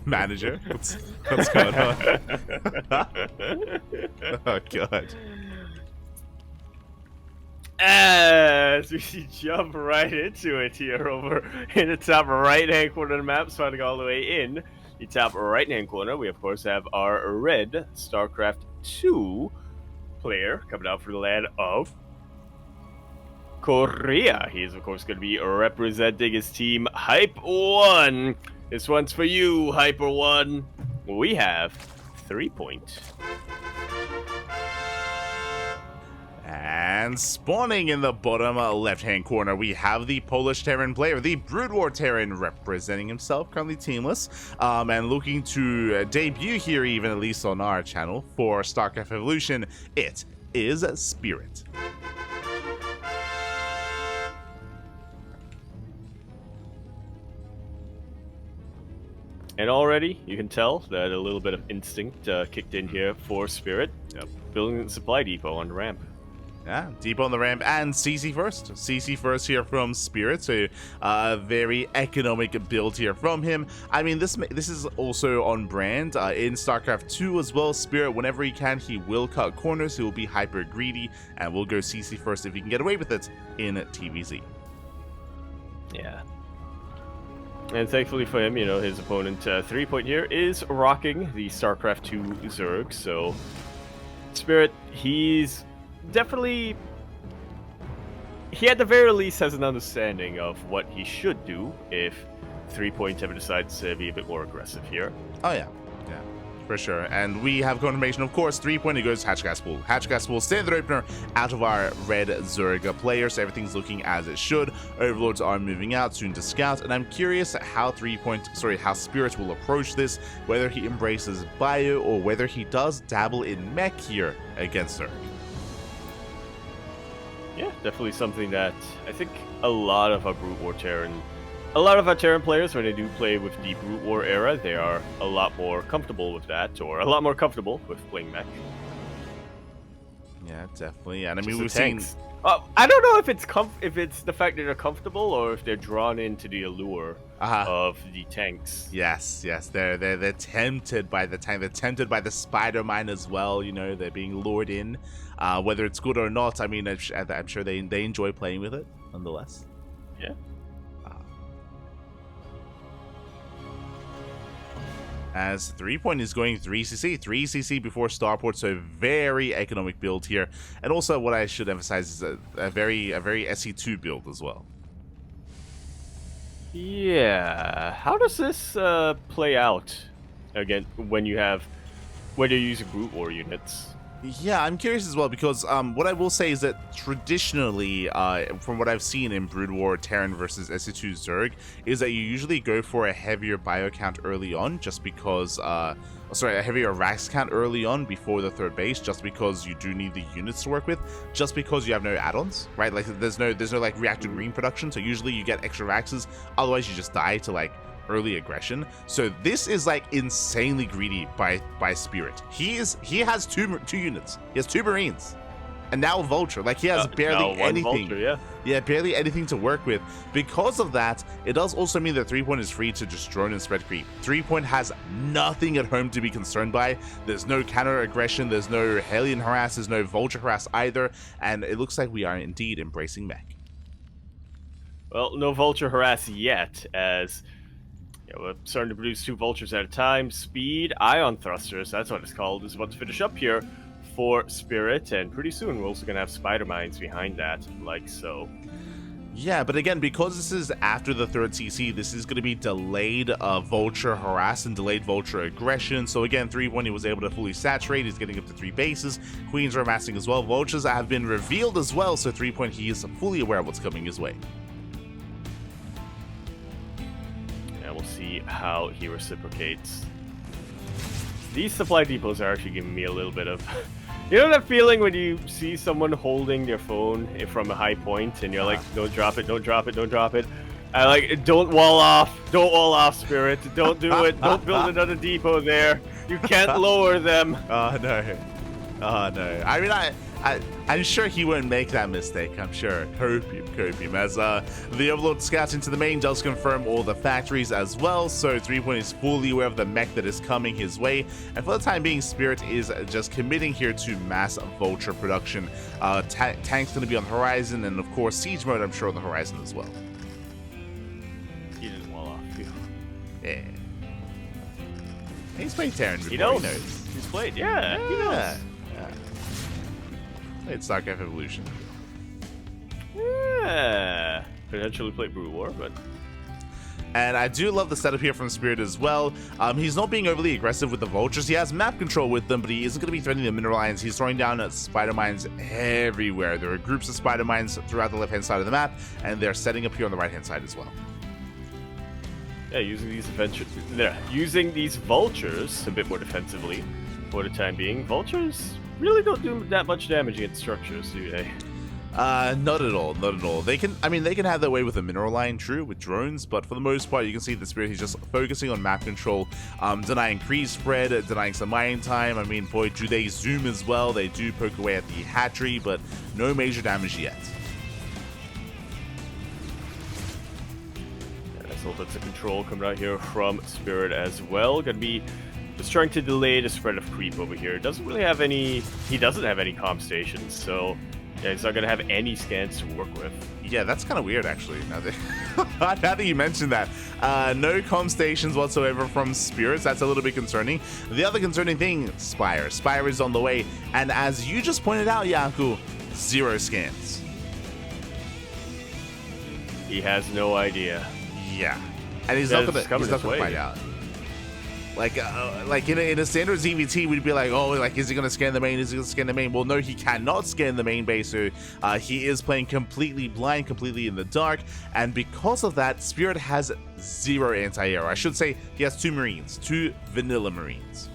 Manager, what's going on? Oh god. As we jump right into it here over in the top right-hand corner of the map, starting all the way in the top right-hand corner, we of course have our red StarCraft 2 player coming out for the land of Korea. He is of course going to be representing his team Hype 1. This one's for you, Hyper 1. We have 3-point. And spawning in the bottom left-hand corner, we have the Polish Terran player, the Brood War Terran, representing himself, currently teamless, and looking to debut here, even at least on our channel, for StarCraft Evolution. It is Spirit. And already, you can tell that a little bit of instinct kicked in here for Spirit, building the supply depot on the ramp. Yeah, depot on the ramp and CC first. CC first here from Spirit, so very economic build here from him. I mean, this is also on brand in StarCraft 2 as well. Spirit, whenever he can, he will cut corners. He will be hyper greedy and will go CC first if he can get away with it in TvZ. Yeah. And thankfully for him, you know, his opponent 3-point here is rocking the StarCraft 2 Zerg. So Spirit, he's definitely, he at the very least has an understanding of what he should do if 3-point ever decides to be a bit more aggressive here. Oh yeah, yeah, for sure. And we have confirmation, of course, 3-point, it goes Hatch Gas Pool. Hatch Gas Pool, standard opener out of our red Zerg player, so everything's looking as it should. Overlords are moving out soon to scout, and I'm curious how how Spirit will approach this, whether he embraces bio or whether he does dabble in mech here against Zerg. Yeah, definitely something that I think a lot of our Brute War Terran, a lot of our Terran players, when they do play with the Brute War era, they are a lot more comfortable with that, or a lot more comfortable with playing mech. Yeah, definitely. And I mean, Just we've the seen. tanks. I don't know if it's the fact that they're comfortable or if they're drawn into the allure of the tanks. Yes, they're tempted by the tank. They're tempted by the spider mine as well. You know, they're being lured in. Whether it's good or not, I mean, I'm sure they enjoy playing with it, nonetheless. Yeah. As 3-point is going 3cc before starport, so very economic build here. And also what I should emphasize is a very SE2 build as well. Yeah. How does this play out again when you're using Brute War units? Yeah, I'm curious as well, because what I will say is that traditionally, from what I've seen in Brood War Terran versus SE2 Zerg, is that you usually go for a heavier bio count early on, just because, a heavier Rax count early on before the third base, just because you do need the units to work with, just because you have no add-ons, right? Like there's no like reactor green production, so usually you get extra Raxes, otherwise you just die to like early aggression. So this is like insanely greedy by Spirit. He has two units. He has 2 Marines, and now a Vulture. Like he has barely anything. Vulture, yeah, barely anything to work with. Because of that, it does also mean that 3-point is free to just drone and spread creep. 3-point has nothing at home to be concerned by. There's no counter aggression. There's no Hellion harass. There's no Vulture harass either. And it looks like we are indeed embracing mech. Well, no Vulture harass yet, as we're starting to produce 2 Vultures at a time. Speed Ion Thrusters, that's what it's called, is about to finish up here for Spirit, and pretty soon we're also going to have Spider Mines behind that, like so. Yeah, but again, because this is after the 3rd CC, this is going to be delayed Vulture harass and delayed Vulture aggression. So again, 3-1, he was able to fully saturate. He's getting up to 3 bases. Queens are amassing as well. Vultures have been revealed as well, so 3-point, he is fully aware of what's coming his way. We'll see how he reciprocates. These supply depots are actually giving me a little bit of... You know that feeling when you see someone holding their phone from a high point and you're like, don't drop it, don't drop it, don't drop it. I like, don't wall off, Spirit, don't do it, don't build another depot there. You can't lower them. Oh no. I mean, I'm sure he won't make that mistake. I'm sure. Copium. As the Overlord scouts into the main does confirm all the factories as well, so threepoint is fully aware of the mech that is coming his way, and for the time being, Spirit is just committing here to mass vulture production. Tank's going to be on the horizon, and of course, siege mode, I'm sure, on the horizon as well. He didn't wall off. Yeah. He's played Terran before. He knows. He knows. He's played. Yeah, he knows. Played StarCraft Evolution. Yeah. Potentially played Brood War, but... And I do love the setup here from Spirit as well. He's not being overly aggressive with the vultures. He has map control with them, but he isn't going to be threatening the mineral lines. He's throwing down spider mines everywhere. There are groups of spider mines throughout the left-hand side of the map, and they're setting up here on the right-hand side as well. Yeah, using these vultures a bit more defensively for the time being. Vultures really don't do that much damage against structures, do they? Not at all. They can have their way with a mineral line, true, with drones, but for the most part, you can see the Spirit, he's just focusing on map control, denying creep spread, denying some mining time. I mean, boy, do they zoom as well. They do poke away at the hatchery, but no major damage yet. So that's a control coming out here from Spirit as well. Gonna be just trying to delay the spread of creep over here. Doesn't really have any. He doesn't have any comm stations, so yeah, he's not gonna have any scans to work with. Yeah, that's kind of weird actually. Now that you mentioned that, no comm stations whatsoever from Spirits. That's a little bit concerning. The other concerning thing, Spire. Spire is on the way, and as you just pointed out, Yaku, 0 scans. He has no idea. Yeah, and he's not gonna find out. Like in a standard ZVT, we'd be like, oh, like, is he gonna scan the main? Is he gonna scan the main? Well, no, he cannot scan the main base. So he is playing completely blind, completely in the dark, and because of that, Spirit has 0 anti-air. I should say he has 2 Marines, 2 vanilla Marines.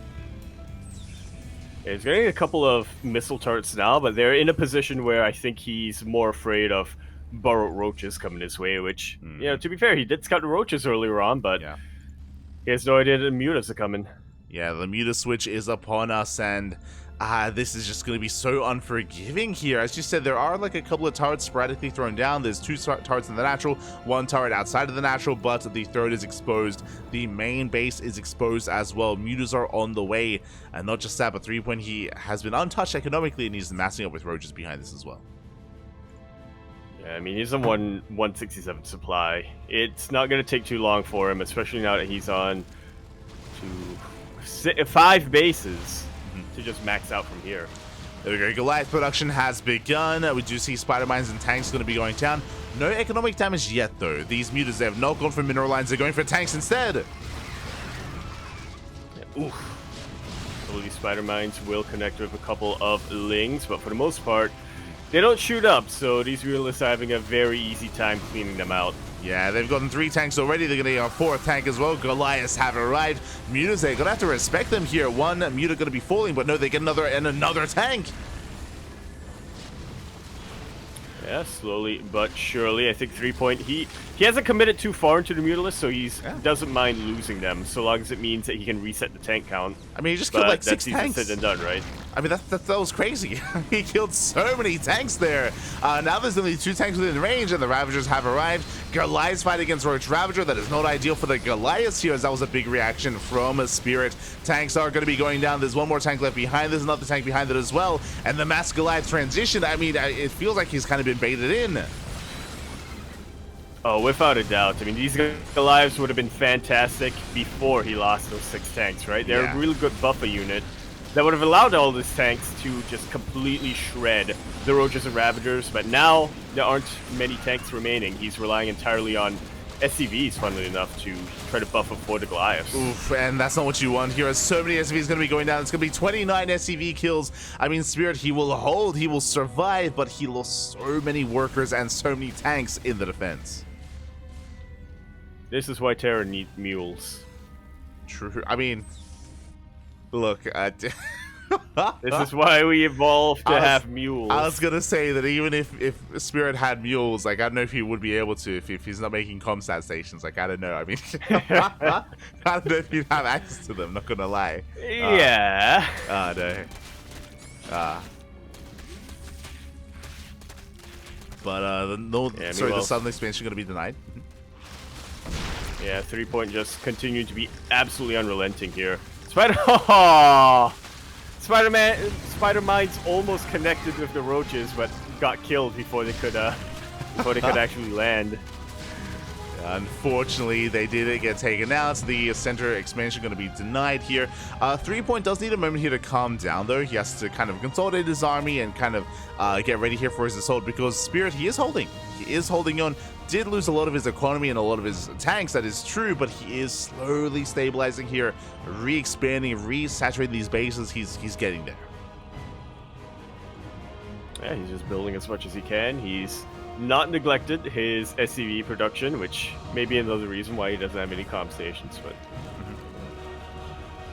Yeah, he's getting a couple of missile turrets now, but they're in a position where I think he's more afraid of burrowed roaches coming his way, which, you know, to be fair, he did scout the roaches earlier on, but yeah, he has no idea that the mutas are coming. Yeah, the muta switch is upon us, and this is just going to be so unforgiving here. As you said, there are like a couple of turrets sporadically thrown down. There's 2 turrets in the natural, 1 turret outside of the natural, but the third is exposed. The main base is exposed as well. Mutas are on the way, and not just that, but threepoint, he has been untouched economically, and he's massing up with roaches behind this as well. I mean, he's on 167 supply. It's not going to take too long for him, especially now that he's on 5 bases to just max out from here. There we go. Goliath production has begun. We do see spider mines and tanks going to be going down. No economic damage yet, though. These mutas, they have not gone for mineral lines. They're going for tanks instead. Yeah, oof. So these spider mines will connect with a couple of lings, but for the most part, they don't shoot up, so these realists are having a very easy time cleaning them out. Yeah, they've gotten 3 tanks already. They're going to get a 4th tank as well. Goliaths have arrived. Mutas, they're going to have to respect them here. 1 muta going to be falling, but no, they get another tank. Yeah, slowly but surely. I think threepoint, he hasn't committed too far into the Mutalist, so he doesn't mind losing them, so long as it means that he can reset the tank count. I mean, he just killed like 6 tanks. That's easy said and done, right? I mean, that was crazy. He killed so many tanks there. Now there's only 2 tanks within range, and the Ravagers have arrived. Goliath's fight against Roach Ravager. That is not ideal for the Goliaths here, as that was a big reaction from a Spirit. Tanks are going to be going down. There's 1 more tank left behind. There's another tank behind it as well. And the mass Goliath transition, I mean, it feels like he's kind of been baited in. Oh, without a doubt. I mean, these Goliaths would have been fantastic before he lost those 6 tanks, right? They're a really good buffer unit that would have allowed all these tanks to just completely shred the Roaches and Ravagers, but now there aren't many tanks remaining. He's relying entirely on SCVs, funnily enough, to try to buffer for the Goliaths. Oof, and that's not what you want here. So many SCVs going to be going down. It's going to be 29 SCV kills. I mean, Spirit, he will hold, he will survive, but he lost so many workers and so many tanks in the defense. This is why Terra need mules. True. I mean, look, this is why we evolved to have mules. I was gonna say that even if Spirit had mules, like, I don't know if he would be able to if he's not making comsat stations. Like, I don't know. I mean, I don't know if you'd have access to them. Not gonna lie. Yeah. No. But Yeah, the southern expansion going to be denied. Yeah, 3-point just continuing to be absolutely unrelenting here. Spider-Mine's almost connected with the roaches, but got killed before they could actually land. Unfortunately, they did get taken out. The center expansion going to be denied here. 3-point does need a moment here to calm down, though. He has to kind of consolidate his army and kind of get ready here for his assault, because Spirit, he is holding on. Did lose a lot of his economy and a lot of his tanks, that is true, but he is slowly stabilizing here, re-expanding, re-saturating these bases. He's getting there. Yeah, he's just building as much as he can. He's not neglected his SCV production, which may be another reason why he doesn't have any comm stations, but...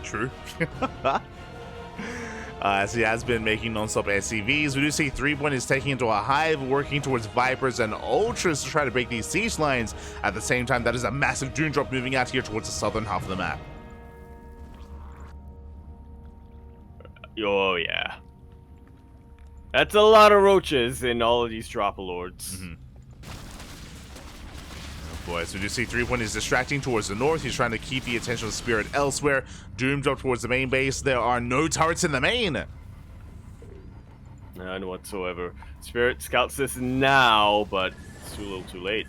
True. As he has been making non-stop SCVs, we do see 3-point is taking into a hive, working towards Vipers and Ultras to try to break these siege lines. At the same time, that is a massive Doom Drop moving out here towards the southern half of the map. Oh, yeah. That's a lot of roaches in all of these Drop-A-Lords. Oh boy, so we do see 3-point is distracting towards the north. He's trying to keep the attention of Spirit elsewhere. Doom Drop towards the main base. There are no turrets in the main. None whatsoever. Spirit scouts this now, but it's too little too late.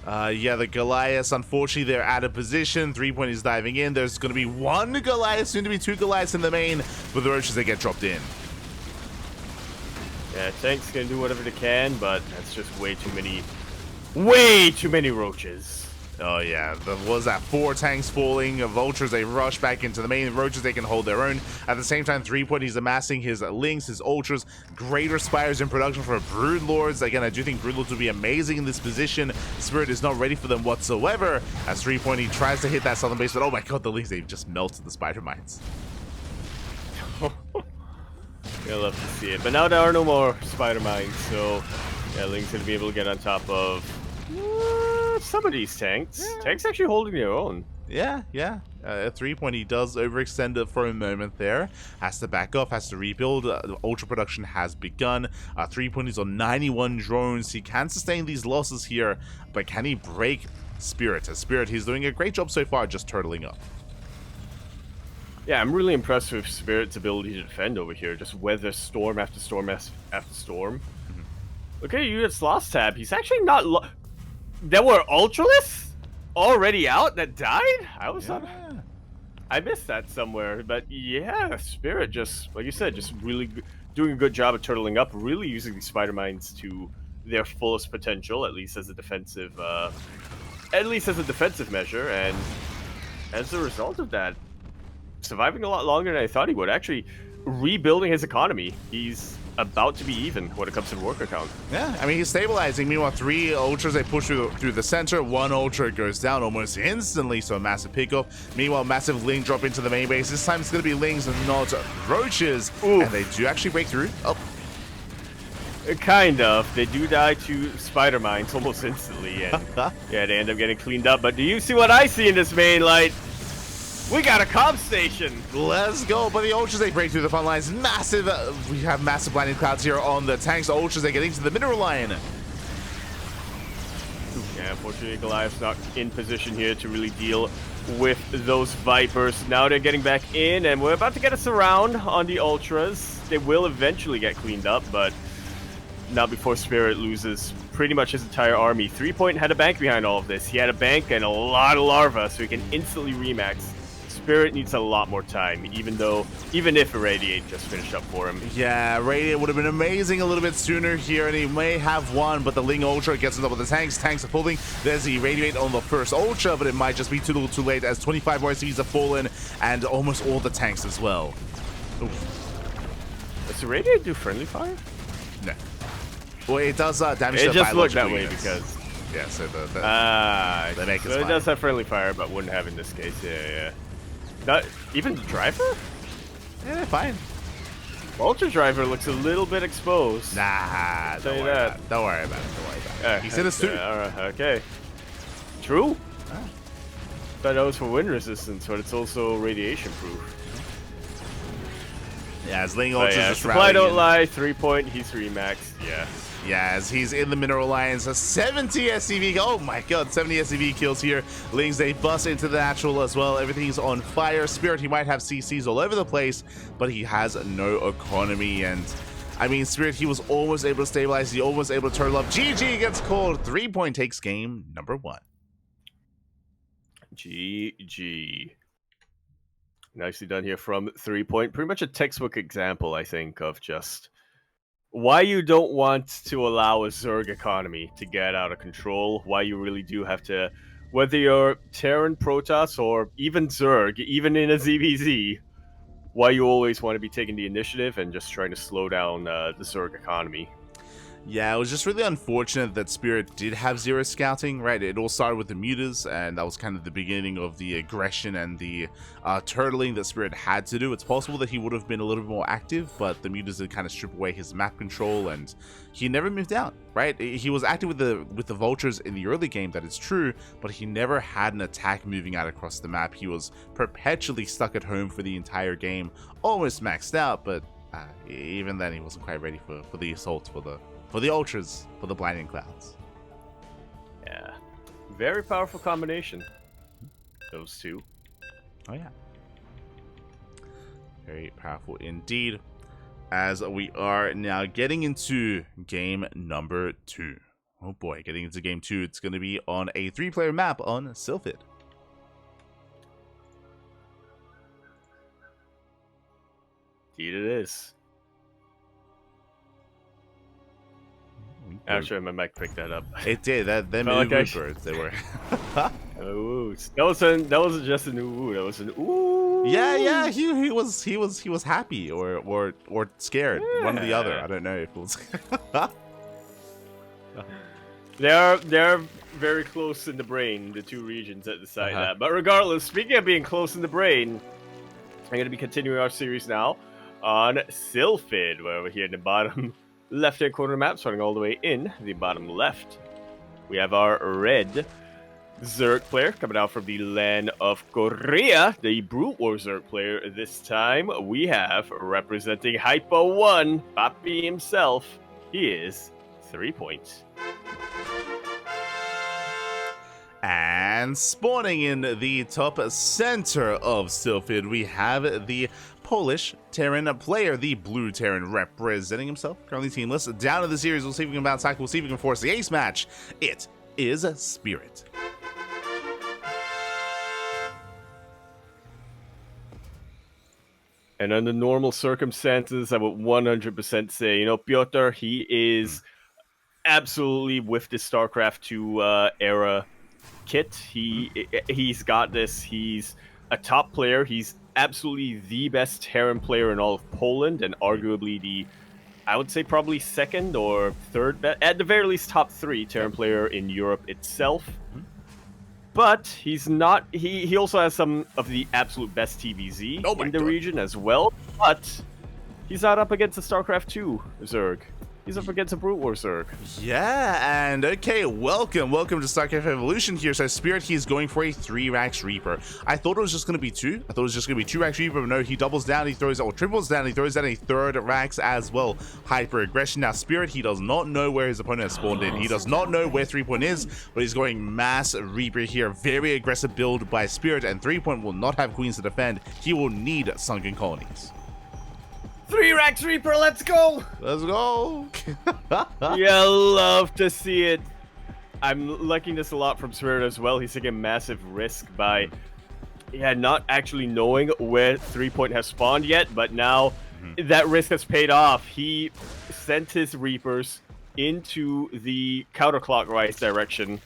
Yeah, the Goliaths, unfortunately, they're out of position. 3-point is diving in. There's going to be one Goliath, soon to be two Goliaths in the main, but the roaches, they get dropped in. Yeah, tanks can do whatever they can, but that's just way too many roaches. Oh yeah, there was that 4 tanks falling. Vultures, they rush back into the main. Roaches, they can hold their own. At the same time, 3-point, he's amassing his Lynx, his Ultras, greater Spires in production for Broodlords. Again, I do think Broodlords will be amazing in this position. Spirit is not ready for them whatsoever. As 3-point, he tries to hit that southern base, but oh my god, the Lynx, they've just melted the Spider Mines. You'll love to see it. But now there are no more Spider Mines, so yeah, Link's going to be able to get on top of some of these tanks. Yeah. Tanks actually holding their own. Yeah. At 3-point, he does overextend it for a moment there. Has to back off, has to rebuild. Ultra production has begun. 3-point is on 91 drones. He can sustain these losses here, but can he break Spirit? As Spirit, he's doing a great job so far, just turtling up. Yeah, I'm really impressed with Spirit's ability to defend over here. Just weather storm after storm after storm. Okay, units lost tab. He's actually not... There were Ultralists already out that died? I missed that somewhere. But yeah, Spirit just, like you said, just really doing a good job of turtling up. Really using these Spider Mines to their fullest potential, at least as a defensive... measure. And as a result of that, surviving a lot longer than I thought he would. Actually, rebuilding his economy. He's about to be even when it comes to the worker count. Yeah, I mean, he's stabilizing. Meanwhile, 3 Ultras, they push through the center. 1 Ultra goes down almost instantly, so a massive pickoff. Meanwhile, massive Ling drop into the main base. This time it's going to be Lings and not Roaches. Oof. And they do actually break through. Oh. Kind of. They do die to Spider Mines almost instantly, and yeah, they end up getting cleaned up. But do you see what I see in this main light? We got a comm station. Let's go. But the Ultras, they break through the front lines. Massive. We have massive blinding clouds here on the tanks. The Ultras, they get into the mineral line. Yeah, unfortunately, Goliath's not in position here to really deal with those Vipers. Now they're getting back in, and we're about to get a surround on the Ultras. They will eventually get cleaned up, but not before Spirit loses pretty much his entire army. 3-point had a bank behind all of this. He had a bank and a lot of larva, so he can instantly remax. Spirit needs a lot more time, even if Irradiate just finished up for him. Yeah, Irradiate would have been amazing a little bit sooner here, and he may have won, but the Ling Ultra gets on top of the tanks. Tanks are pulling. There's the Irradiate on the first Ultra, but it might just be too little too late as 25 more SCVs have fallen, and almost all the tanks as well. Does Irradiate do friendly fire? No. Well, it does damage to the just looked that way units. because... Yeah, so they make it does have friendly fire, but wouldn't have in this case. Yeah. Not even the driver? Yeah, fine. Ultra driver looks a little bit exposed. Nah, don't worry about it. Don't worry about it. He's in a suit. Okay. True. Thought that was for wind resistance, but it's also radiation proof. Yeah, as Ling Ultra's just supply don't lie. 3-point. He's remaxed. Yeah. Yeah, as he's in the Mineral Lines, a 70 SCV. Oh my god, 70 SCV kills here. Lings, they bust into the natural as well. Everything's on fire. Spirit, he might have CCs all over the place, but he has no economy. And I mean, Spirit, he was almost able to stabilize. He almost able to turtle up. GG gets called. 3-point takes game number 1. GG. Nicely done here from 3-point. Pretty much a textbook example, I think, of just why you don't want to allow a Zerg economy to get out of control, why you really do have to, whether you're Terran, Protoss, or even Zerg, even in a ZvZ, why you always want to be taking the initiative and just trying to slow down the Zerg economy. Yeah, it was just really unfortunate that Spirit did have 0 scouting, right? It all started with the mutas, and that was kind of the beginning of the aggression and the turtling that Spirit had to do. It's possible that he would have been a little bit more active, but the mutas did kind of strip away his map control, and he never moved down, right? He was active with the vultures in the early game, that is true, but he never had an attack moving out across the map. He was perpetually stuck at home for the entire game, almost maxed out, but even then he wasn't quite ready for the assault, for the ultras, for the blinding clouds. Yeah, very powerful combination, those two. Oh yeah, very powerful indeed. As we are now getting into game number 2. Oh boy, getting into game 2. It's going to be on a 3-player map on Sylphid. Indeed it is. Actually, my mic picked that up. It did. Them birds, they were. Ooh, that wasn't just an ooh. That was an ooh. Yeah. He was happy or scared. Yeah. One or the other. I don't know if it was. They're very close in the brain. The two regions that decide that. But regardless, speaking of being close in the brain, I'm going to be continuing our series now on Sylphid, where we're here in the bottom left-hand corner of the map, starting all the way in the bottom left. We have our red Zerg player coming out from the land of Korea, the Brute War Zerg player. This time we have representing Hypo 1, Papi himself. He is 3-point. And spawning in the top center of Sylphid, we have the Polish Terran player, the blue Terran representing himself, currently teamless. Down to the series, we'll see if we can bounce back, we'll see if we can force the ace match. It is Spirit. And under normal circumstances, I would 100% say, you know, Piotr, he is absolutely with the StarCraft 2 era kit. He's got this. He's a top player. He's absolutely the best Terran player in all of Poland, and arguably the, I would say, probably second or third best, at the very least top 3 Terran player in Europe itself. But he's not. He also has some of the absolute best TvZ in the region as well. But he's not up against the StarCraft 2 Zerg. He's up against a Brute War Zerg. Yeah, and okay, welcome to StarCraft Evolution here. So Spirit, he's going for a 3-Rax Reaper. I thought it was just going to be 2. I thought it was just going to be 2-Rax Reaper, but no, he doubles down, he throws, or triples down, he throws down a 3rd Rax as well. Hyper aggression. Now Spirit, he does not know where his opponent has spawned in. He does not know where 3-point is, but he's going mass Reaper here. Very aggressive build by Spirit, and 3-point will not have queens to defend. He will need sunken colonies. 3-Rax Reaper, let's go! Let's go! Yeah, love to see it. I'm liking this a lot from Spirit as well. He's taking massive risk by, not actually knowing where 3-point has spawned yet, but now that risk has paid off. He sent his Reapers into the counterclockwise direction,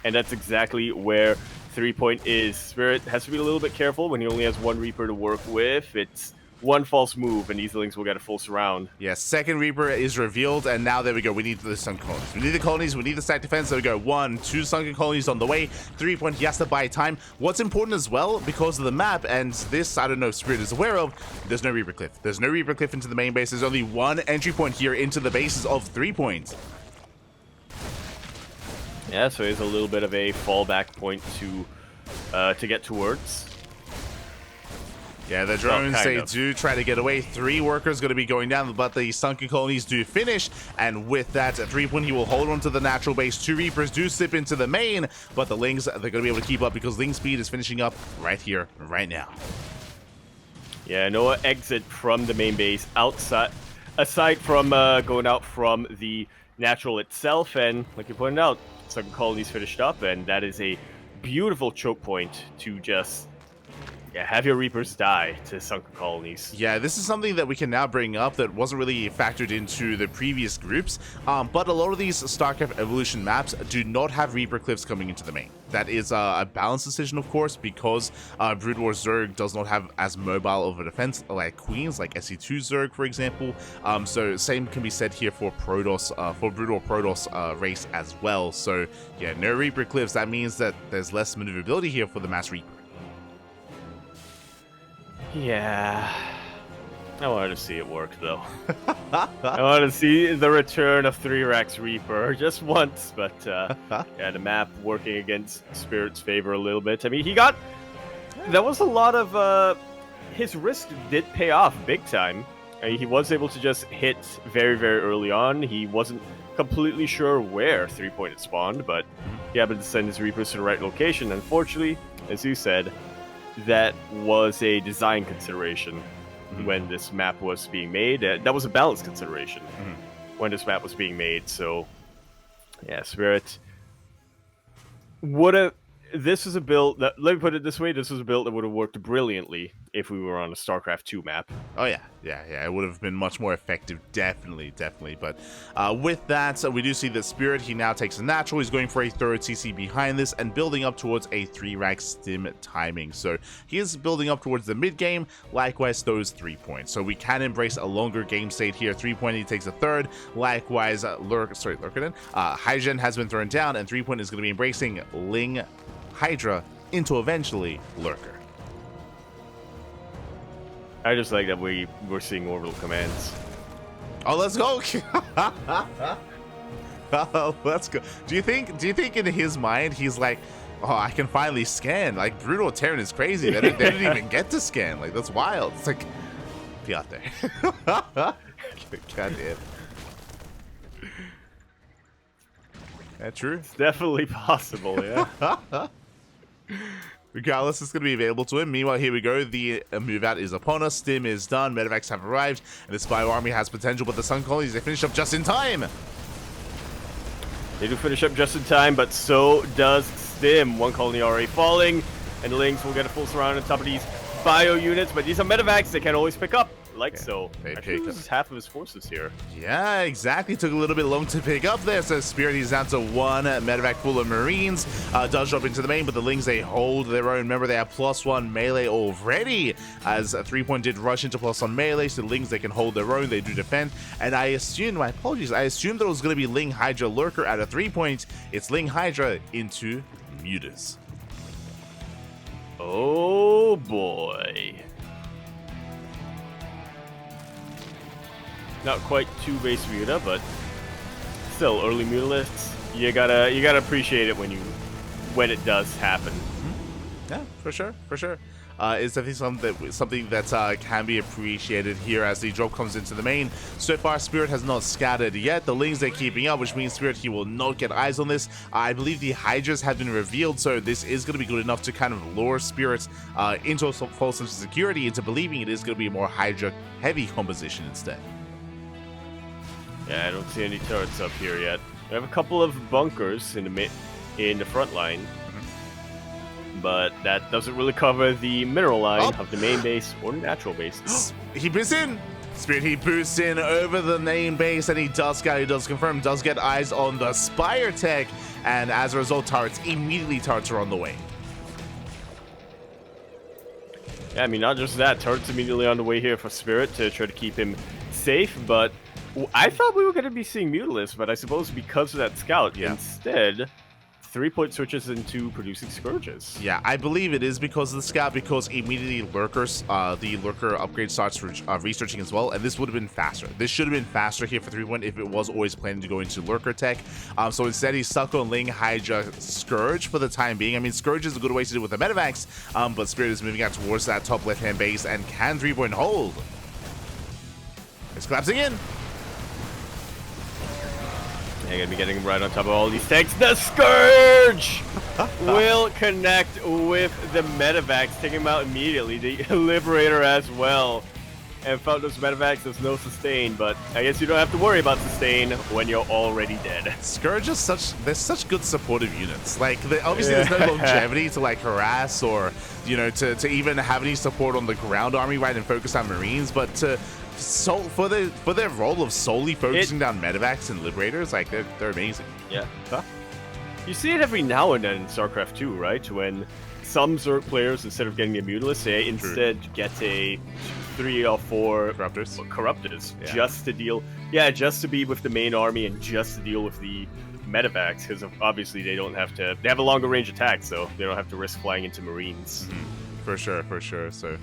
and that's exactly where 3-point is. Spirit has to be a little bit careful when he only has 1 Reaper to work with. It's one false move and these Lings will get a full surround. Yes, second Reaper is revealed, and now there we go. We need the sunken colonies. We need the colonies. We need the stack defense. There we go. 1, 2 sunken colonies on the way. 3-point, he has to buy time. What's important as well, because of the map, and this, I don't know if Spirit is aware of, there's no Reaper Cliff. There's no Reaper Cliff into the main base. There's only 1 entry point here into the bases of 3-point. Yeah, so it's a little bit of a fallback point to get towards. Yeah, the drones, Well, they kind of. do try to get away. 3 workers going to be going down, but the sunken colonies do finish. And with that, at 3 point, he will hold on to the natural base. 2 Reapers do slip into the main, but the Lings, they're going to be able to keep up because Ling speed is finishing up right here, right now. Yeah, no exit from the main base outside, aside from going out from the natural itself. And like you pointed out, sunken colonies finished up, and that is a beautiful choke point to just have your Reapers die to sunken colonies. Yeah, this is something that we can now bring up that wasn't really factored into the previous groups, but a lot of these StarCraft Evolution maps do not have Reaper cliffs coming into the main. That is a balance decision, of course, because Brood War Zerg does not have as mobile of a defense like Queens, like SE2 Zerg, for example. So same can be said here for Protoss, for Brood War Protoss race as well. So yeah, no Reaper cliffs. That means that there's less maneuverability here for the Mass Reaper. Yeah, I wanted to see it work though. I wanted to see the return of 3-Rax Reaper just once, but yeah, the map working against Spirit's favor a little bit. I mean, there was a lot of, his risk did pay off big time. He was able to just hit very, very early on. He wasn't completely sure where 3-point had spawned, but he happened to send his Reapers to the right location. Unfortunately, as you said, that was a design consideration when this map was being made. That was a balance consideration when this map was being made. So, yeah, Spirit would have. This is a build that, let me put it this way, this was a build that would have worked brilliantly if we were on a StarCraft 2 map. Oh yeah, it would have been much more effective, definitely. But with that, so we do see that Spirit, he now takes a natural, he's going for a third CC behind this and building up towards a 3-rack stim timing. So he is building up towards the mid game, likewise those 3 points. So we can embrace a longer game state here. 3 point, he takes a third, likewise Hygen has been thrown down, and 3 point is going to be embracing Ling Hydra into eventually Lurker. I just like that we're seeing orbital commands. Oh, let's go! Oh, let's go. Do you think in his mind he's like, oh, I can finally scan? Like, Brutal Terran is crazy. They didn't even get to scan. Like, that's wild. It's like, be out there. God damn. That true? It's definitely possible, yeah. Regardless, it's going to be available to him. Meanwhile, here we go. The move out is upon us. Stim is done. Medevacs have arrived. And this bio army has potential, but the Sun Colonies, they finish up just in time. They do finish up just in time, but so does Stim. 1 colony already falling, and the Lings will get a full surround on top of these bio units, but these are medevacs they can always pick up. So actually loses half of his forces here. Yeah, exactly. Took a little bit long to pick up there. So Spirit is down to 1 medevac full of Marines. Does drop into the main, but the Lings, they hold their own. Remember, they have +1 melee already, as 3 point did rush into +1 melee. So the Lings, they can hold their own. They do defend. And I assumed, my apologies, I assumed that it was going to be Ling Hydra Lurker at a 3 point. It's Ling Hydra into Mutas. Oh boy. Not quite 2 base Muta, but still early Mutalists. You gotta appreciate it when it does happen. Yeah, for sure. It's definitely something that can be appreciated here as the drop comes into the main. So far, Spirit has not scattered yet. The Lings, they're keeping up, which means Spirit, he will not get eyes on this. I believe the Hydras have been revealed, so this is going to be good enough to kind of lure Spirit into a false sense of security, into believing it is going to be a more Hydra-heavy composition instead. Yeah, I don't see any turrets up here yet. We have a couple of bunkers in the front line, but that doesn't really cover the mineral line of the main base or natural base. He boosts in! Spirit, he boosts in over the main base, and he does confirm, does get eyes on the Spire tech, and as a result, turrets are on the way. Yeah, I mean, not just that, turrets immediately on the way here for Spirit to try to keep him safe, but I thought we were going to be seeing Mutalists, but I suppose because of that scout, instead, 3point switches into producing Scourges. Yeah, I believe it is because of the scout, because immediately the lurker upgrade starts researching as well, and this would have been faster. This should have been faster here for 3point if it was always planning to go into lurker tech. So instead he's stuck on Ling, Hydra, Scourge for the time being. I mean, Scourge is a good way to do it with the Medivacs, but Spirit is moving out towards that top left-hand base, and can 3point hold? It's collapsing in. They're going to be getting right on top of all these tanks. The Scourge will connect with the Medivacs, taking him out immediately. The Liberator as well. And found those Medivacs, there's no sustain, but I guess you don't have to worry about sustain when you're already dead. Scourge is they're such good supportive units. Like, obviously there's no longevity to like harass or, you know, to even have any support on the ground army, right, and focus on Marines, but for their role of solely focusing down Medivacs and Liberators, like they're amazing. Yeah. Huh? You see it every now and then in StarCraft 2, right? When some Zerg players, instead of getting a Mutalist, they instead get a 3 or 4 Corruptors just to deal, just to be with the main army and just to deal with the Medivacs, because obviously they have a longer range attack, so they don't have to risk flying into Marines. For sure. So,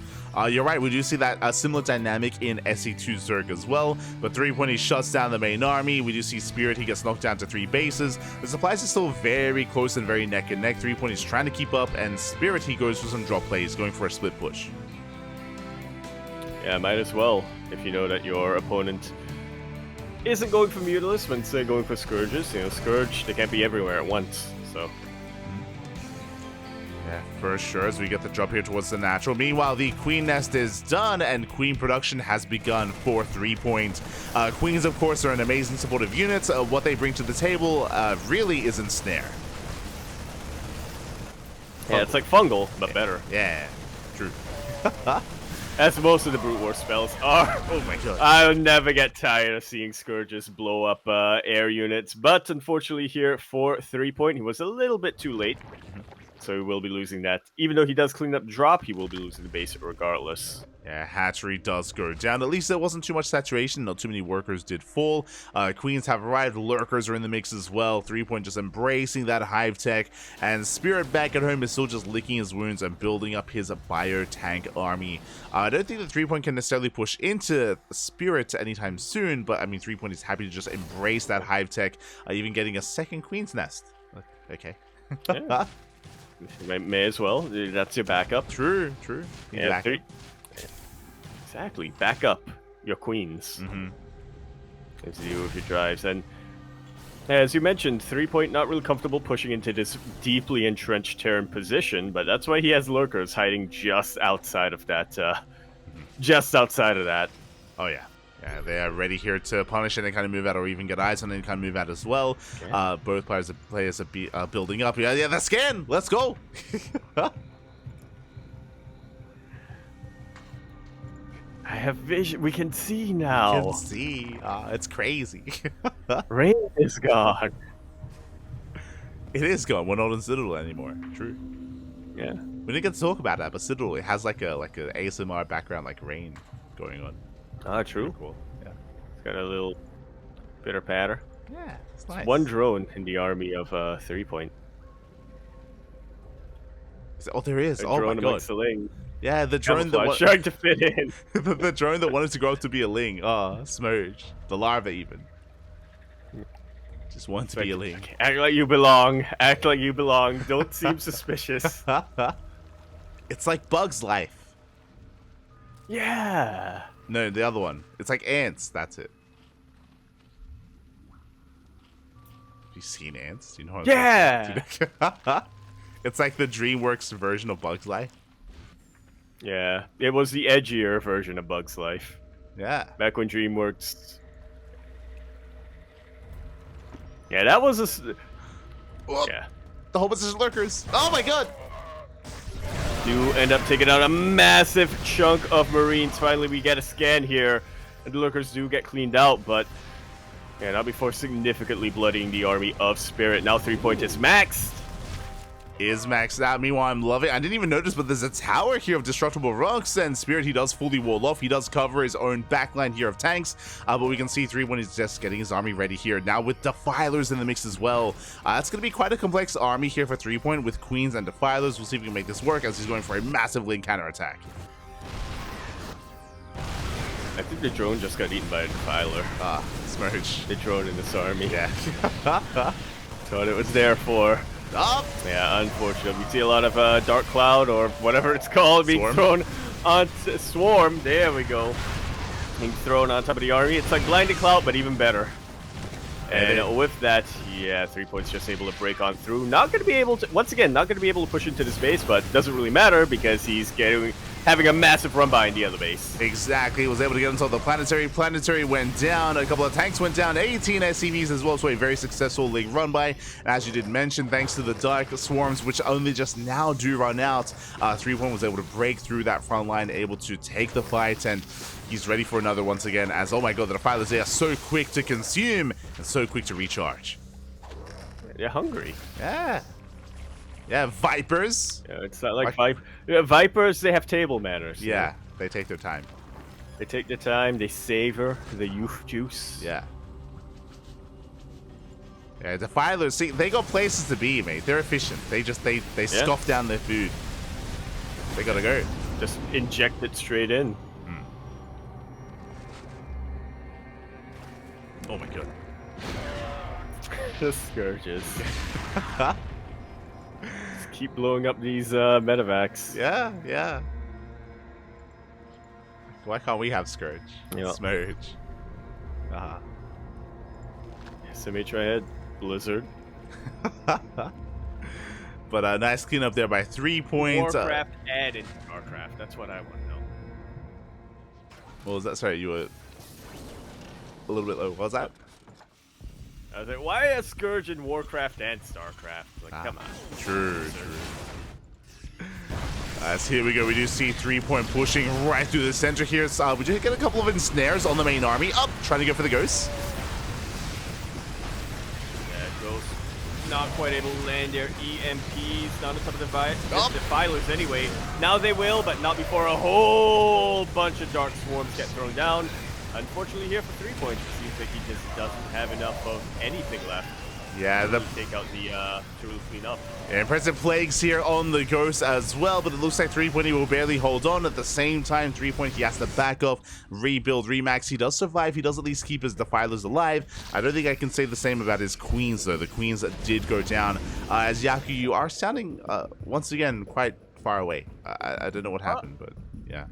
you're right. We do see that a similar dynamic in SE2 Zerg as well. But 3point, he shuts down the main army. We do see Spirit. He gets knocked down to 3 bases. The supplies are still very close and very neck and neck. 3point is trying to keep up, and Spirit, he goes for some drop plays, going for a split push. Yeah, might as well, if you know that your opponent isn't going for Mutalists, but instead going for Scourges. You know, Scourge, they can't be everywhere at once, so... Yeah, for sure, as we get the drop here towards the natural. Meanwhile, the Queen Nest is done, and Queen production has begun for 3point. Queens, of course, are an amazing supportive unit. What they bring to the table really is Ensnare. Yeah, it's like Fungal, but better. Yeah, true. As most of the Brute War spells are. Oh my god. I'll never get tired of seeing Scourges blow up air units, but unfortunately here for 3point, he was a little bit too late. So he will be losing that. Even though he does clean up drop, he will be losing the base regardless. Yeah, hatchery does go down. At least there wasn't too much saturation. Not too many workers did fall. Queens have arrived. Lurkers are in the mix as well. 3point just embracing that hive tech. And Spirit back at home is still just licking his wounds and building up his bio tank army. I don't think that 3point can necessarily push into Spirit anytime soon. But I mean, 3point is happy to just embrace that hive tech. Even getting a second Queen's Nest. Okay. Yeah. May as well. That's your backup. True. Yeah, exactly. Back up your queens. As you do with your drives. And as you mentioned, 3point not really comfortable pushing into this deeply entrenched Terran position, but that's why he has lurkers hiding just outside of that. Oh yeah. Yeah, they are ready here to punish and then kind of move out, or even get eyes on and kind of move out as well. Okay. Both players are building up. Yeah, the scan. Let's go. I have vision. We can see now. We can see. It's crazy. Rain is gone. It is gone. We're not in Citadel anymore. True. Yeah. We didn't get to talk about that, but Citadel, it has like a ASMR background, like rain going on. Ah, true. Pretty cool. Yeah. It's got a little pitter patter. Yeah, it's nice. One drone in the army of 3point. Oh, there is. Oh my god. The yeah, the drone that trying to fit in. the drone that wanted to grow up to be a Ling. Oh, Smurge. The larva even. Just wants to be a Ling. Act like you belong. Act like you belong. Don't seem suspicious. It's like Bug's Life. Yeah. No, the other one. It's like Ants. That's it. Have you seen Ants? Do you know what I'm talking about? It's like the DreamWorks version of Bug's Life. Yeah, it was the edgier version of Bug's Life. Yeah. Back when DreamWorks... Yeah, that was a... Well, yeah. The whole position lurkers. Oh my god! Do end up taking out a massive chunk of Marines. Finally, we get a scan here. And the lurkers do get cleaned out, but... Yeah, not before significantly bloodying the army of Spirit. Now 3point is maxed. is maxed out. Meanwhile, I'm loving it. I didn't even notice, but there's a tower here of destructible rocks, and Spirit, he does fully wall off. He does cover his own backline here of tanks, but we can see 3 when he's just getting his army ready here. Now with Defilers in the mix as well. It's going to be quite a complex army here for 3 with Queens and Defilers. We'll see if we can make this work as he's going for a massive link counterattack. I think the drone just got eaten by a Defiler. Smirch. The drone in this army. Yeah. That's what it was there for. Up. Yeah, unfortunate. We see a lot of Dark Cloud, or whatever it's called, being thrown on Swarm. There we go. Being thrown on top of the army. It's like Blinding Cloud, but even better. And with that, yeah, 3 points just able to break on through. Not going to be able to, once again, not going to be able to push into this base, but doesn't really matter because he's having a massive run by in the other base. Exactly. He was able to get himself the planetary. Planetary went down. A couple of tanks went down. 18 SCVs as well. So a very successful league run by. And as you did mention, thanks to the Dark Swarms, which only just now do run out, 3 was able to break through that front line, able to take the fight, and he's ready for another once again. As, oh my god, the Defilers, they are so quick to consume and so quick to recharge. They're hungry. Yeah. Yeah, Vipers. Yeah, it's not like Vipers, they have table manners. Yeah, they take their time. They take their time, they savor the youth juice. Yeah. Yeah, Defilers, see, they got places to be, mate. They're efficient. They just, they scoff down their food. They gotta go. Just inject it straight in. Oh my god. The Scourges. Just keep blowing up these medevacs. Yeah, yeah. Why can't we have Scourge? Yep. Smourge. SMH ahead. Blizzard. But nice cleanup there by 3 points. Warcraft added StarCraft. That's what I want to know. What was that? Sorry, you were a little bit low. What was that? I was like, why a Scourge in Warcraft and StarCraft? Like, come on. True. So here we go. We do see 3 pushing right through the center here. We just get a couple of ensnares on the main army. Up, trying to go for the ghosts. Yeah, Ghost not quite able to land their EMPs. Not on top of the Defilers anyway. Now they will, but not before a whole bunch of Dark Swarms get thrown down. Unfortunately here for 3 it seems like he just doesn't have enough of anything left. Yeah, to take out the to really clean up. Yeah, impressive plagues here on the ghost as well, but it looks like 3 he will barely hold on. At the same time, 3 he has to back off, rebuild, remax. He does survive. He does at least keep his Defilers alive. I don't think I can say the same about his Queens though. The Queens did go down. As Yaku, you are sounding once again quite far away. I don't know what happened, but yeah.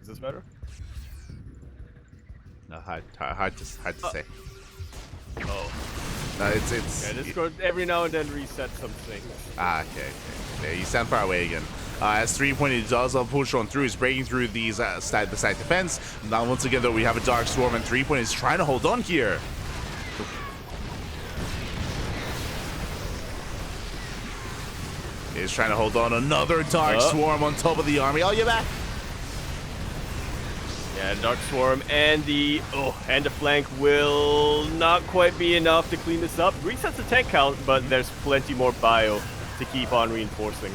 Is this better? No, hard to say. Oh. No, it's yeah, Discord every now and then resets some things. Okay. Yeah, you sound far away again. As 3 he does push on through. He's breaking through these the side defense. Now once again though, we have a Dark Swarm, and 3 is trying to hold on here. He's trying to hold on. Another Dark Swarm on top of the army. Oh, you're back. Yeah, Dark Swarm and the flank will not quite be enough to clean this up. Resets the tank count, but there's plenty more bio to keep on reinforcing.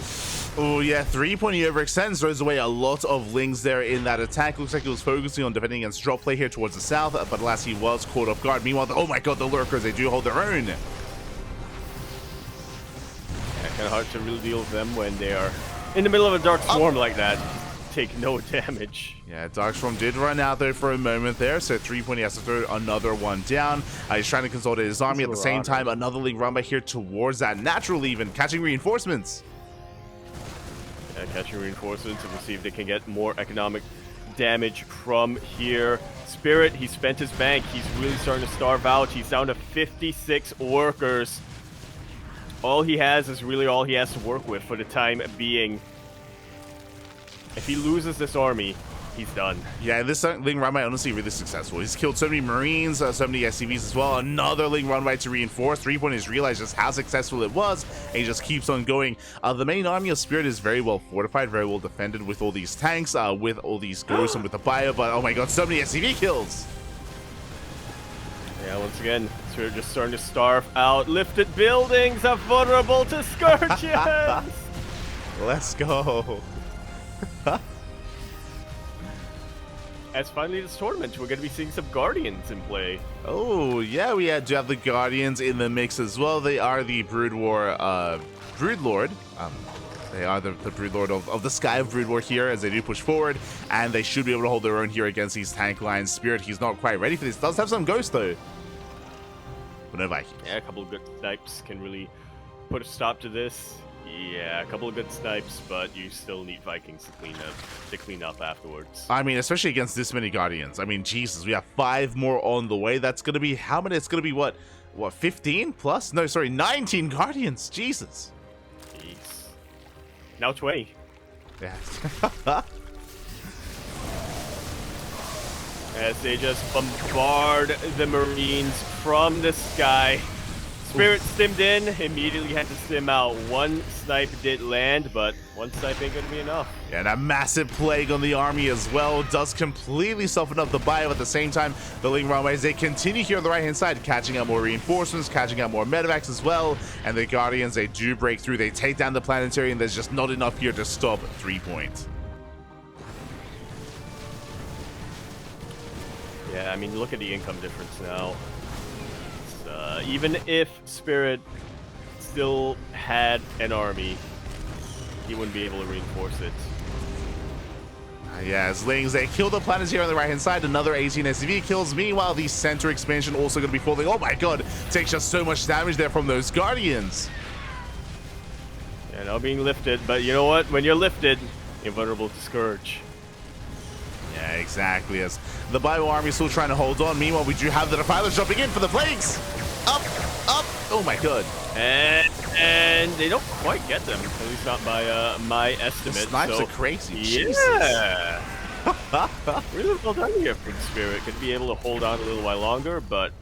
Oh yeah, 3 he overextends, throws away a lot of lings there in that attack. Looks like he was focusing on defending against drop play here towards the south, but alas, he was caught off guard. Meanwhile, oh my god, the lurkers, they do hold their own. Yeah, kind of hard to really deal with them when they are in the middle of a Dark Swarm like that. Take no damage. Yeah, Dark Swarm did run out there for a moment there, so 3 he has to throw another one down. He's trying to consolidate his army. At the same time, another link run by here towards that natural even, catching reinforcements. Yeah, catching reinforcements, and we'll see if they can get more economic damage from here. Spirit, he spent his bank. He's really starting to starve out. He's down to 56 workers. All he has is really all he has to work with for the time being. If he loses this army, he's done. Yeah, this Ling Runway honestly really successful. He's killed so many Marines, so many SCVs as well. Another Ling Runway to reinforce. 3 has realized just how successful it was, and he just keeps on going. The main army of Spirit is very well fortified, very well defended with all these tanks, with all these ghosts and with the bio, but oh my god, so many SCV kills. Yeah, once again, Spirit just starting to starve out. Lifted buildings are vulnerable to scourges! Let's go. As finally this tournament, we're going to be seeing some Guardians in play. Oh, yeah, we do have the Guardians in the mix as well. They are the Brood War, Brood Lord. They are the Brood Lord of the Sky of Brood War here as they do push forward, and they should be able to hold their own here against these tank lines. Spirit, he's not quite ready for this. Does have some Ghost, though. But no Vikings. Yeah, a couple of good snipes can really put a stop to this. Yeah, a couple of good snipes, but you still need Vikings to clean up afterwards. I mean, especially against this many Guardians. I mean, Jesus, we have 5 more on the way. That's going to be, how many? It's going to be, what, 15 plus? No, sorry, 19 Guardians. Jesus. Jeez. Now 20. Yeah. As they just bombard the Marines from the sky. Spirit stimmed in, immediately had to stim out. One snipe did land, but one snipe ain't gonna be enough. Yeah, and a massive plague on the army as well does completely soften up the bio. At the same time, the Ling runways, they continue here on the right-hand side, catching up more reinforcements, catching up more medevacs as well, and the Guardians, they do break through. They take down the planetary, and there's just not enough here to stop 3-point. Yeah, I mean, look at the income difference now. Even if Spirit still had an army, he wouldn't be able to reinforce it. Yeah, as Lings, they kill the planets here on the right-hand side. Another 18 SCV kills. Meanwhile, the center expansion also going to be falling. Oh my god, takes just so much damage there from those Guardians. Yeah, now being lifted, but you know what? When you're lifted, you're vulnerable to Scourge. Yeah, exactly. As the Bio army is still trying to hold on. Meanwhile, we do have the Defilers jumping in for the Plagues. Up, up. Oh my god. And they don't quite get them, at least not by my estimate. The snipes so, are crazy. Yeah. Really well done here from Spirit. Could be able to hold on a little while longer, but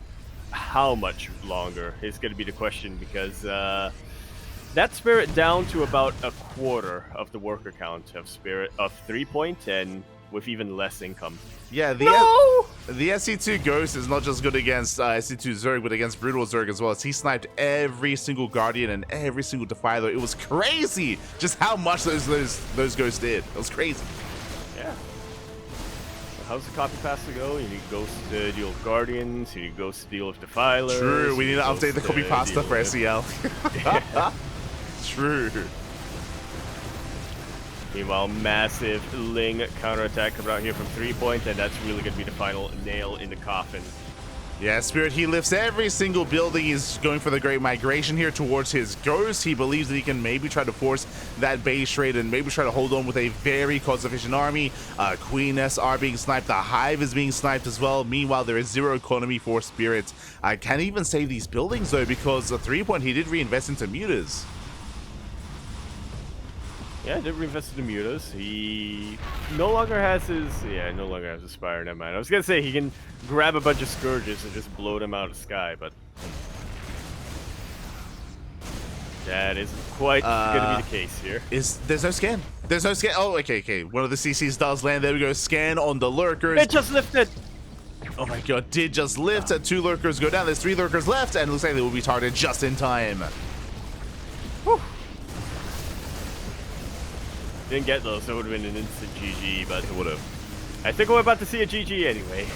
how much longer is going to be the question, because that Spirit down to about a quarter of the worker count of Spirit of 3-point, and with even less income. Yeah, the SC2 Ghost is not just good against SC2 Zerg, but against Brutal Zerg as well, as he sniped every single Guardian and every single Defiler. It was crazy just how much those Ghosts did. It was crazy. Yeah. How's the copy pasta go? You need Ghost to deal with Guardians, you need Ghost to deal with Defilers. True, we need to update the copy pasta for SEL. True. Meanwhile, massive Ling counterattack coming out here from 3-point, and that's really going to be the final nail in the coffin. Yeah, Spirit, he lifts every single building. He's going for the Great Migration here towards his Ghost. He believes that he can maybe try to force that base raid and maybe try to hold on with a very cost-efficient army. Queen S are being sniped. The Hive is being sniped as well. Meanwhile, there is zero economy for Spirit. I can't even save these buildings, though, because the 3-point, he did reinvest into mutas. Yeah, did reinvest in the mutas. He no longer has his... Yeah, no longer has his Spire, never mind. I was going to say he can grab a bunch of Scourges and just blow them out of the sky, but... that isn't quite going to be the case here. There's no scan. There's no scan. Oh, okay. One of the CCs does land. There we go. Scan on the Lurkers. It just lifted! Oh my god, did just lift. 2 Lurkers go down. There's 3 Lurkers left, and it looks like they will be targeted just in time. Whew. Didn't get those, so it would have been an instant GG, but it would have. I think we're about to see a GG anyway.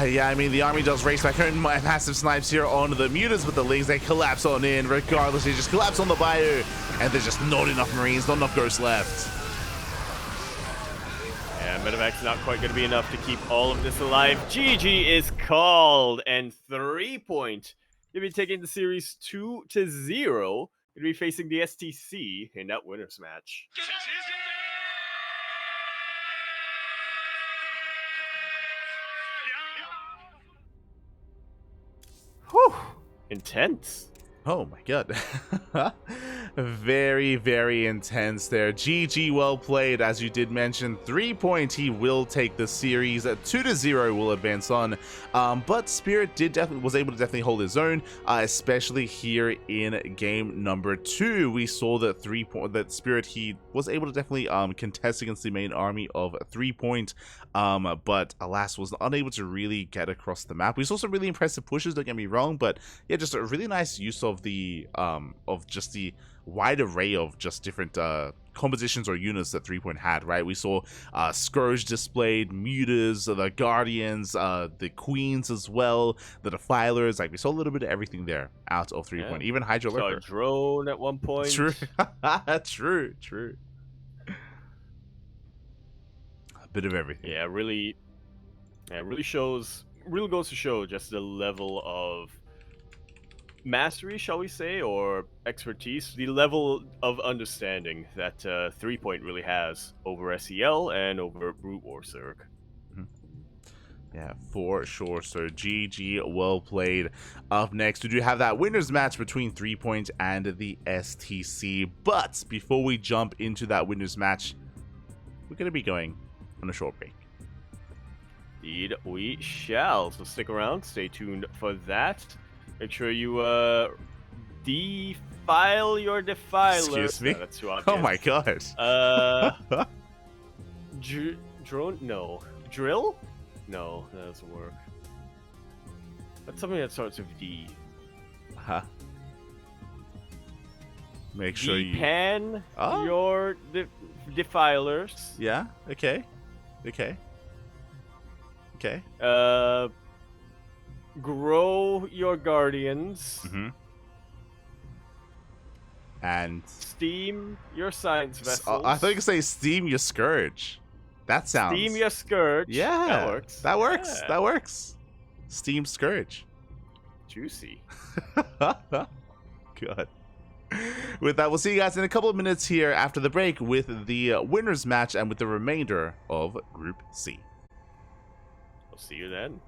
Yeah, I mean, the army does race back home. Massive snipes here on the mutas, but the Lings, they collapse on in. Regardless, they just collapse on the bio, and there's just not enough Marines, not enough Ghosts left. Yeah, Medevac's not quite going to be enough to keep all of this alive. GG is called, and 3-point. You'll be taking the series 2-0. Going to be facing the STC in that winners match. Whew, intense. Oh my god. Very, very intense there. GG, well played. As you did mention, 3-point, he will take the series. 2-0 will advance on. But Spirit was able to definitely hold his own, especially here in game number 2. We saw that that Spirit, he was able to definitely contest against the main army of 3-point, but alas was unable to really get across the map. We saw some really impressive pushes, don't get me wrong, but yeah, just a really nice use of the just the wide array of just different compositions or units that 3-point had, right? We saw Scourge displayed, Mutas, the Guardians, the Queens as well, the Defilers. Like, we saw a little bit of everything there out of 3-point, even Hydra Saw a Lurker. drone at one point. True. True. A bit of everything. Yeah, really goes to show just the level of mastery, shall we say, or expertise, the level of understanding that 3-point really has over SEL and over Brute War Zerg. Yeah, for sure. So GG, well played. Up next, we do have that winners match between 3-point and the STC. But before we jump into that winners match, we're going to be going on a short break. Indeed, we shall. So stick around, stay tuned for that. Make sure you defile your defiler. Excuse me? No, that's too obvious. Oh my gosh. Drone? No. Drill? No, that doesn't work. That's something that starts with D. Huh. Make sure you pan your defilers. Yeah. Okay. Grow your guardians. And steam your science vessels. I thought you could say steam your Scourge. That sounds. Steam your Scourge. Yeah. That works. Yeah. That works. Steam Scourge. Juicy. Good. With that, we'll see you guys in a couple of minutes here after the break with the winners match and with the remainder of Group C. I'll see you then.